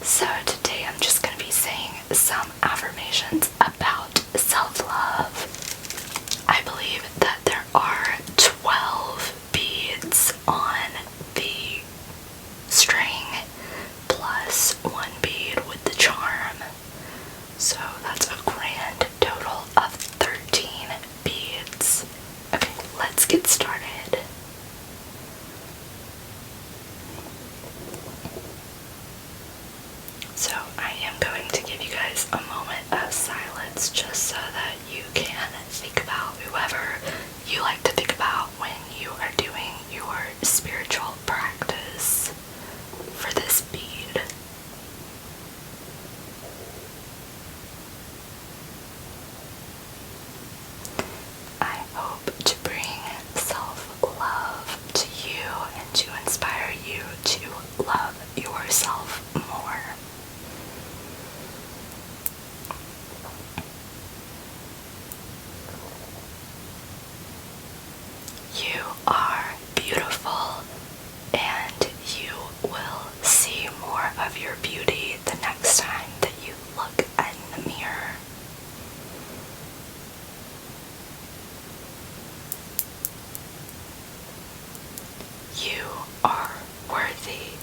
So today I'm just going to be saying some affirmations about self-love. I believe that there are 12 beads on the string plus one bead with the charm. So that's a grand total of 13 beads. Okay, let's get started. So I am going to give you guys a moment of silence just so that you can think about whoever you like to think about when you are doing your spiritual practice for this bead. I hope to bring self-love to you and to inspire you to love yourself more. You are beautiful, and you will see more of your beauty the next time that you look in the mirror. You are worthy,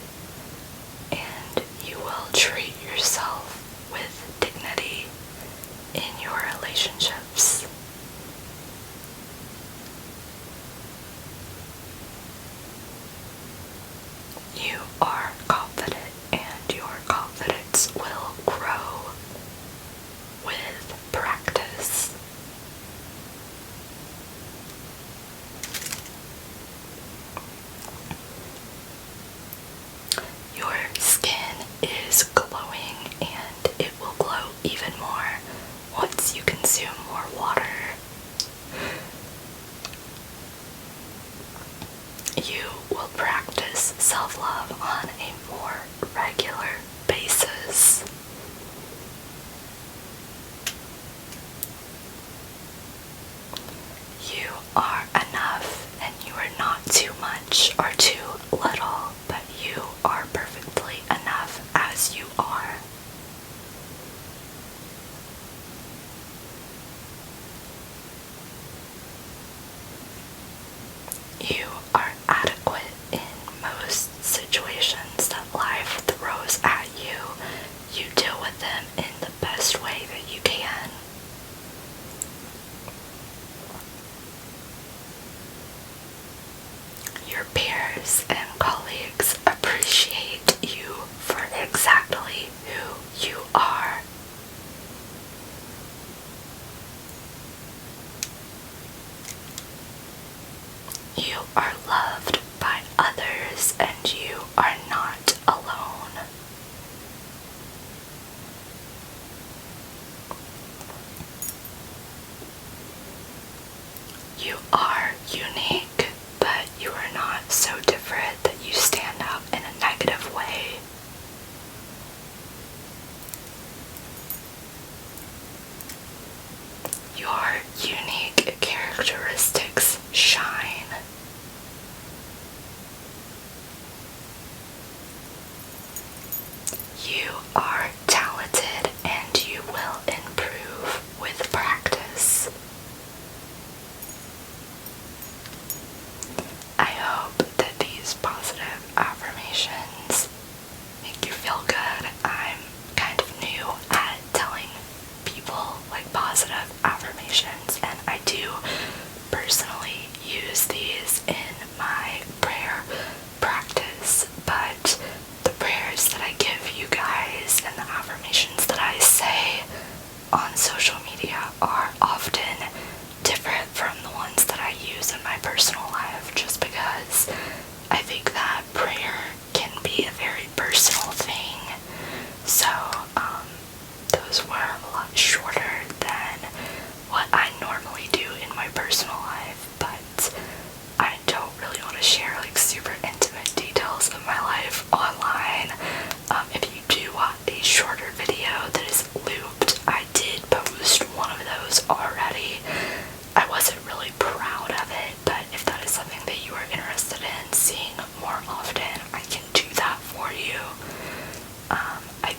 and you will treat yourself with dignity in your relationships. You are confident, and your confidence will grow with practice. Your skin is glowing, and it will glow even more once you consume more water. You will practice self-love on a more regular basis. You are enough, and you are not too much or too little, but you are perfectly enough as you are. You are adequate in most situations that life throws at you. You deal with them in the best way that you can. Your peers and colleagues appreciate you for exactly who you are. You are loved by others, and you are not alone. You are unique, but you are not so different that you stand out in a negative way. Your unique characteristics shine. You are talented, and you will improve with practice. I hope that these positive affirmations make you feel good. I'm kind of new at telling people like positive affirmations, and I do personally use these in my prayer practice, but the prayers that I give you guys and the affirmations that I say on social media are often different from the ones that I use in my personal life, just because I think that prayer can be a very personal thing. So those were a lot shorter than what I normally do in my personal life, but I don't really want to share like super intimate details of my life online. If you do want a shorter video that is looped, I did post one of those already. I wasn't really proud of it, but if that is something that you are interested in seeing more often, I can do that for you. I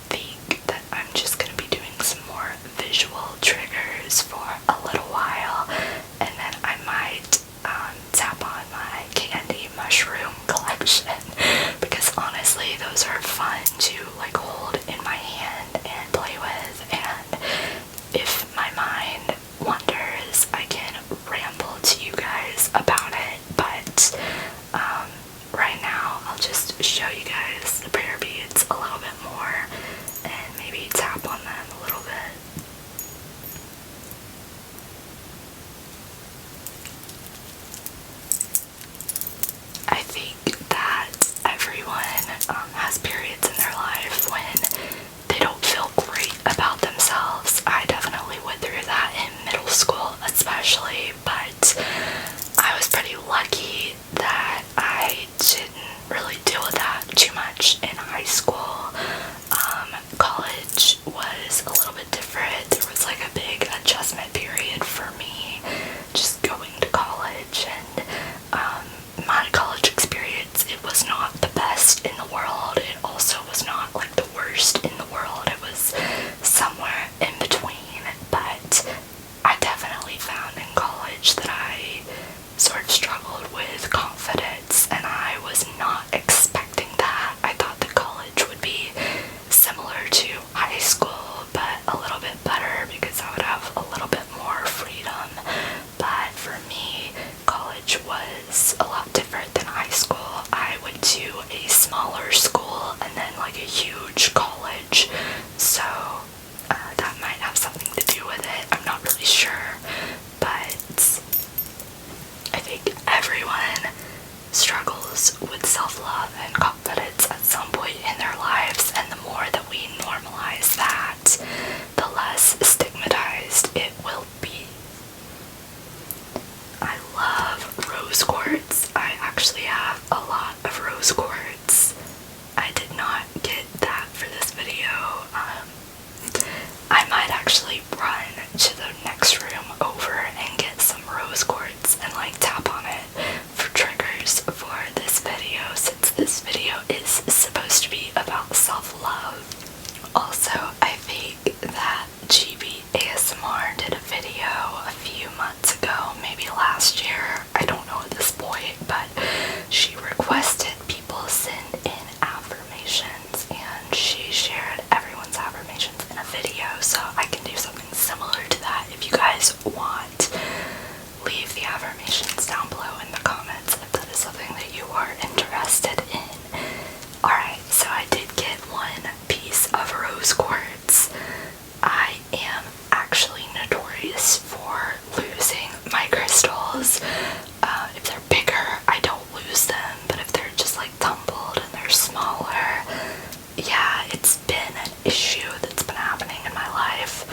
issue that's been happening in my life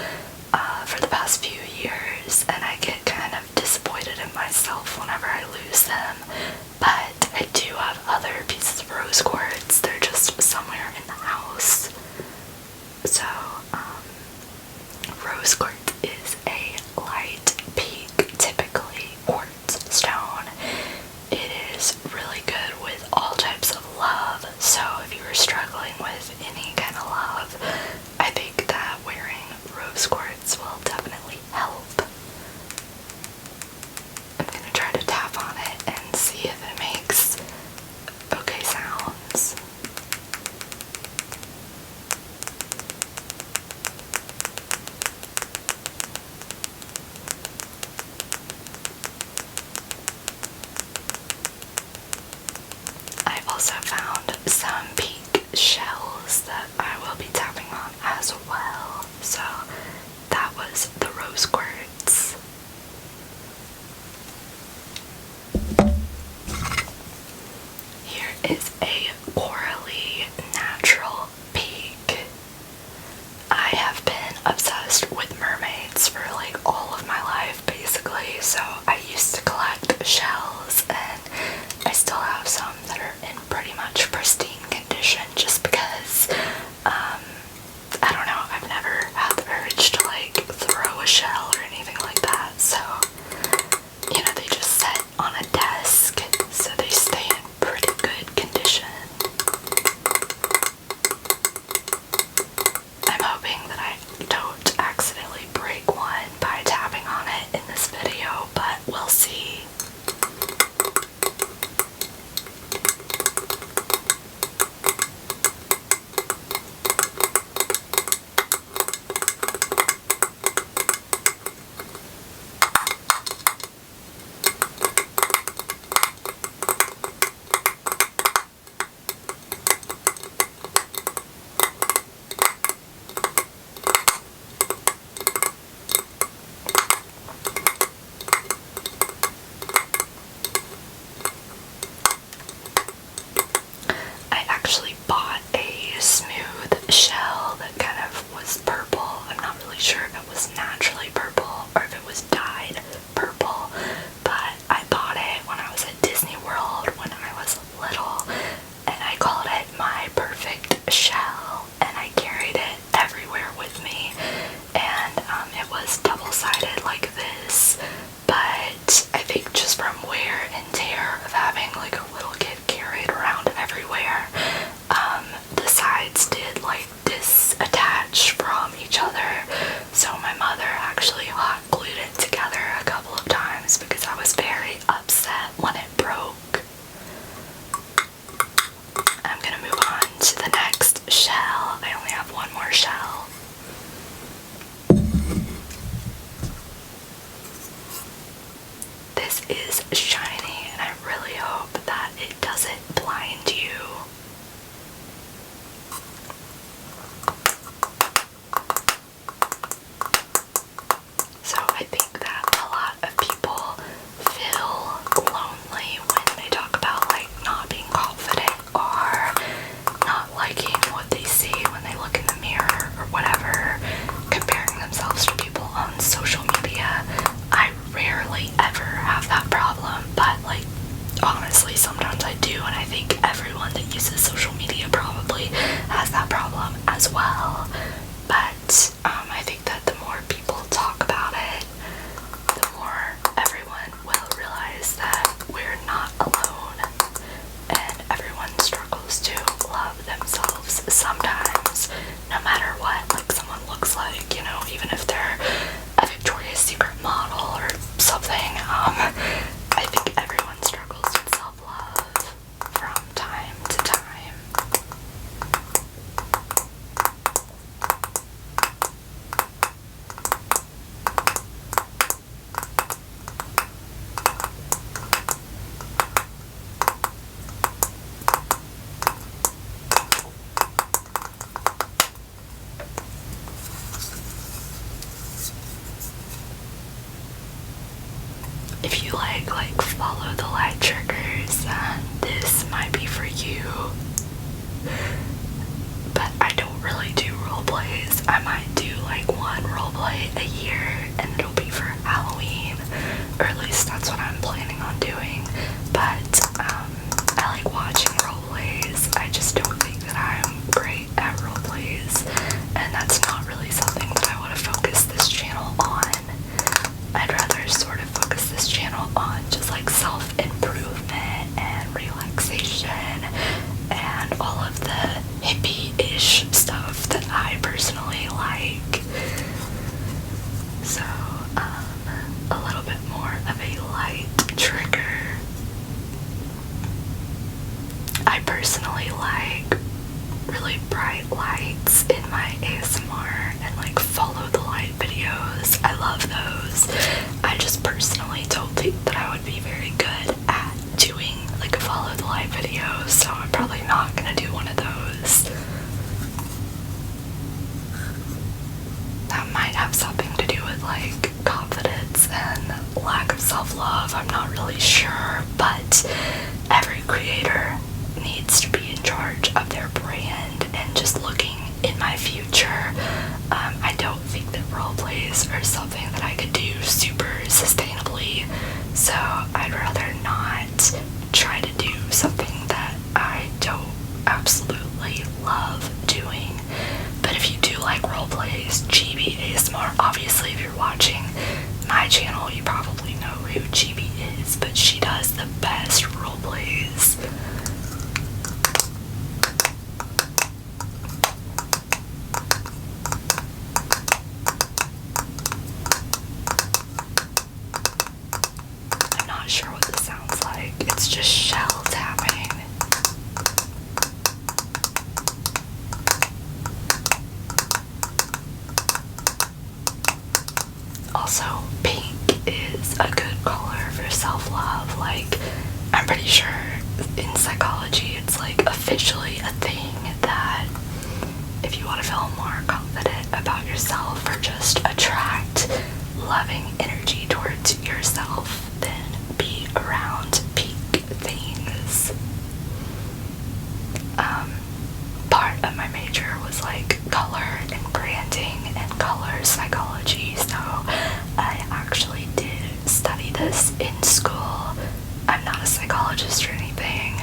for the past few years, and I get kind of disappointed in myself whenever I lose them. But I do have other pieces of rose quartz. They're just somewhere in the house. So, rose quartz is a light pink, typically quartz stone. It is really good with all types of love. So if you were struggling with any kind of love, I think that wearing rose quartz will definitely help. I'm gonna try to tap on it and see if it makes okay sounds. I've also found some pink shells that I will be tapping on as well. So that was the rose quartz. Here is a corally natural pink. I have been obsessed with mermaids for like all of my life basically, so I used to collect shells, and I still have some that are in pretty much pristine condition just because, I don't know, I've never had the urge to like throw a shell or anything like that, so, you know, they just sit on a desk, so they stay in pretty good condition. I'm hoping that I don't accidentally break one by tapping on it in this video, but we'll see. I actually bought a smooth shell that kind of was purple. I'm not really sure if it was naturally purple or if it was dyed purple, but I bought it when I was at Disney World when I was little, and I called it my perfect shell, and I carried it everywhere with me, and it was double-sided like this, but I think just from wear and tear of having like a little kid carried around everywhere, the sides did like disattach from each other, so my mother actually hot glued it together a couple of times because I was very upset when it broke. I'm gonna move on to the next shell. I only have one more shell. This is shiny, and I really hope that it doesn't blind you. So I think that a lot of people feel lonely when they talk about like not being confident or not liking what they see when they look in the mirror or whatever, comparing themselves to people on social media. I rarely ever have that problem, but like honestly sometimes I do, and I think everyone that uses social media probably has that problem as well. But I think that the more people talk about it, the more everyone will realize that we're not alone, and everyone struggles to love themselves sometimes, no matter what like someone looks like, you know, even if they're a Victoria's Secret model or something. I think everyone struggles with self-love from time to time. If you like follow the light triggers, then this might be for you. But I don't really do role I might do like one roleplay a year and it'll be for Halloween, or at least that's what I'm planning on doing. But I like watching roleplays. I just don't think that I'm great at roleplays, and that's not really something that I want to focus this channel on. I'd rather sort of focus this channel on just like self-improvement and relaxation and all of the hippie-ish stuff that I personally like. So, a little bit more of a light trigger. I personally like really bright lights in my ASMR and like follow the light videos. I love those. I just personally don't think that I would be very good at doing like a follow the light video, so I'm probably not gonna do one of those. That might have something to do with like confidence and lack of self-love. I'm not really sure, but every creator needs to be in charge of their brand. And just looking in my future, I don't think that roleplays are something that I could do super sustainably, so I'd rather not try to do something that I don't absolutely love doing. But if you do like roleplays, GB ASMR, obviously if you're watching my channel, you probably know who GB is, but she does the best roleplays. I'm not sure what this sounds like. It's just shell tapping. Also, pink is a good color for self-love. Like, I'm pretty sure in psychology it's like officially a thing that if you want to feel more confident about yourself or just attract loving energy towards yourself, then be around pink things. Part of my major was like color and branding and color psychology, so I actually did study this in school. I'm not a psychologist or anything.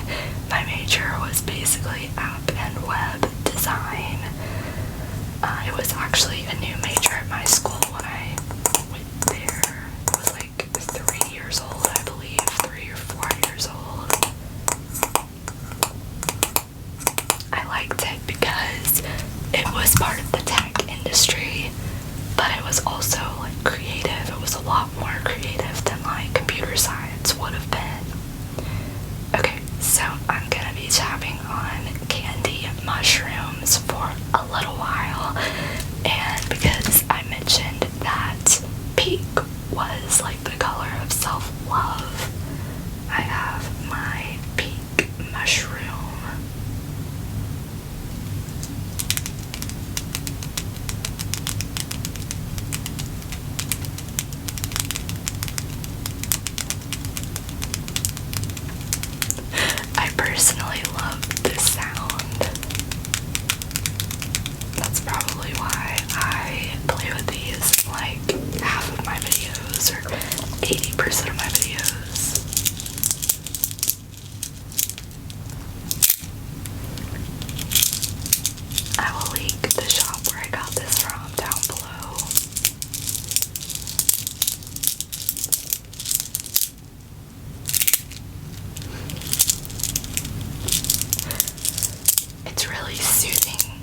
My major was basically app and web design. It was actually a new major at my school when I went there. I was like 3 years old, I believe, 3 or 4 years old. I liked it because it was part of the tech industry, but it was also like creative. It was a lot more creative than like computer science would have been. Okay, so I'm gonna be tapping on Kandi mushrooms for a little while, and because I mentioned that pink was like the color of self-love, I have my pink mushroom. I personally love this sound. That's probably why I play with these like half of my videos or 80% of my videos. I will link the shop where I got this from down below. It's really soothing,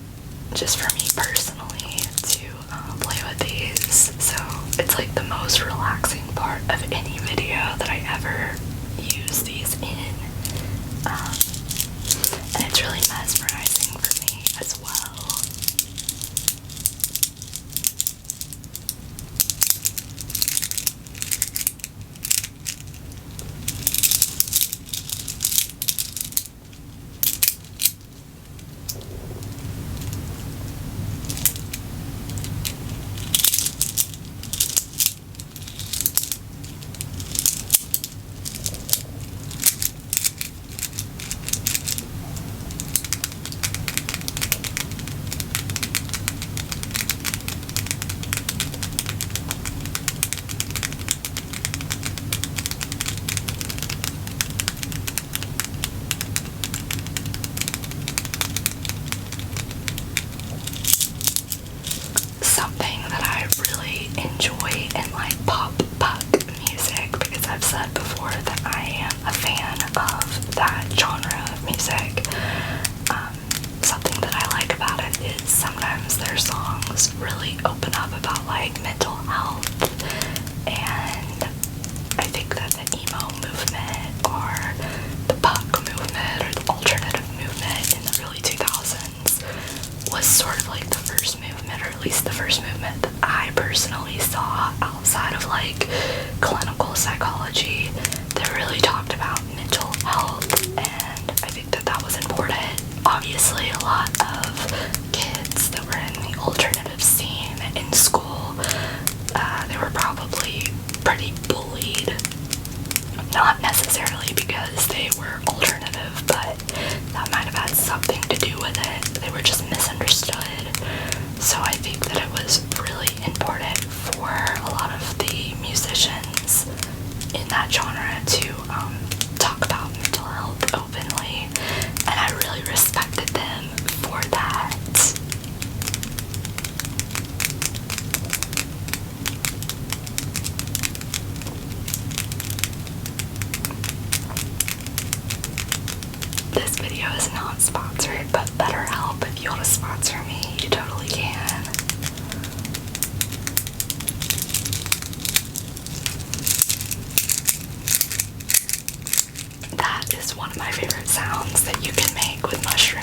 just for me personally, to play with these. So it's like the most relaxing part of any video that I ever use these in. And it's really mesmerizing for me as well. said before that I am a fan of that genre of music. Something that I like about it is sometimes their songs really open up about like mental health, and I think that the emo movement or the punk movement or the alternative movement in the early 2000s was sort of like the first movement, or at least the first movement that I personally saw outside of like clinical psychology that really talked about mental health, and I think that that was important. Obviously, a lot of kids that were in the alternative scene in school, they were probably pretty bullied. Not necessarily because they were alternative, but that might have had something to do with it. They were just misunderstood. So I think that it was really important for a lot of the musicians in that genre to talk about mental health openly, and I really respected them for that. This video is not sponsored, but BetterHelp, if you want to sponsor me, you totally can. That is one of my favorite sounds that you can make with mushrooms.